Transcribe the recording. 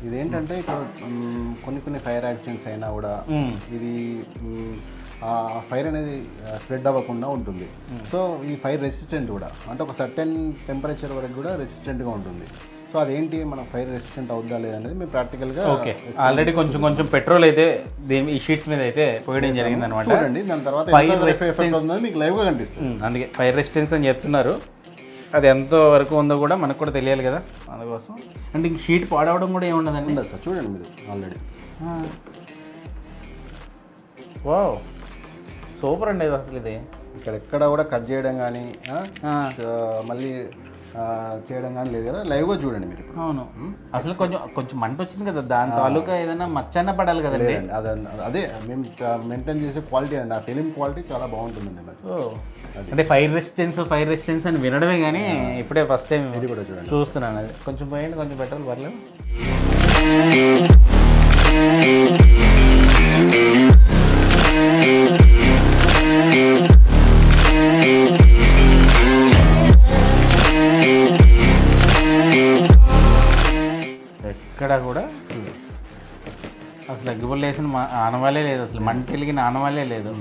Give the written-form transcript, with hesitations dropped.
ఇదేంటంటే ఇప్పుడు కొన్ని ఫైర్ యాక్సిడెంట్స్ అయినా కూడా ఇది ఆ ఫైర్ అనేది స్ప్రెడ్ అవ్వకుండా ఉంటుంది. సో ఈ ఫైర్ రెసిస్టెంట్ కూడా, అంటే ఒక సర్టెన్ టెంపరేచర్ వరకు కూడా రెసిస్టెంట్గా ఉంటుంది. సో అదేంటి మన ఫైర్ రెసిస్టెంట్ అవుద్దా లేదనేది మేము ప్రాక్టికల్గా ఆల్రెడీ కొంచెం పెట్రోల్ అయితే ఈ షీట్స్ మీద అయితే పోయడం జరిగింది అనమాట. చూడండి, దాని తర్వాత ఎఫెక్ట్ ఉందో మీకు లైవ్గా కనిపిస్తుంది. అందుకే ఫైర్ రెసిస్టెన్స్ అని చెప్తున్నారు. అది ఎంత వరకు ఉందో కూడా మనకు కూడా తెలియాలి కదా, అందుకోసం. అంటే ఇంక షీట్ పాడవడం కూడా ఏముండదండి. ఉండదు సార్, చూడండి మీరు ఆల్రెడీ. వావ్, సూపర్ అండి ఇది అసలు. ఇది ఇక్కడ ఎక్కడ కూడా కట్ చేయడం కానీ మళ్ళీ చేయడం కానీ లేదు కదా, లైవ్గా చూడండి మీరు. అవును, అసలు కొంచెం మంట వచ్చింది కదా, దాని తాలూకా ఏదైనా మచ్చన్న పడాలి కదండి. అదే మేము మెయింటైన్ చేసే క్వాలిటీ అండి, ఆ ఫిలిం క్వాలిటీ చాలా బాగుంటుందండి. అంటే ఫైర్ రెసిస్టెన్స్ అని వినడమే కానీ ఇప్పుడే ఫస్ట్ టైం ఇది కూడా చూడండి, చూస్తున్నాను. అది కొంచెం పోయండి, కొంచెం పెట్రోల్ పర్లేదు. ఎక్కడ కూడా అసలు అగ్గిపుల్ల వేసిన ఆనవాలే లేదు, అసలు మంట వెలిగిన ఆనవాలే లేదు.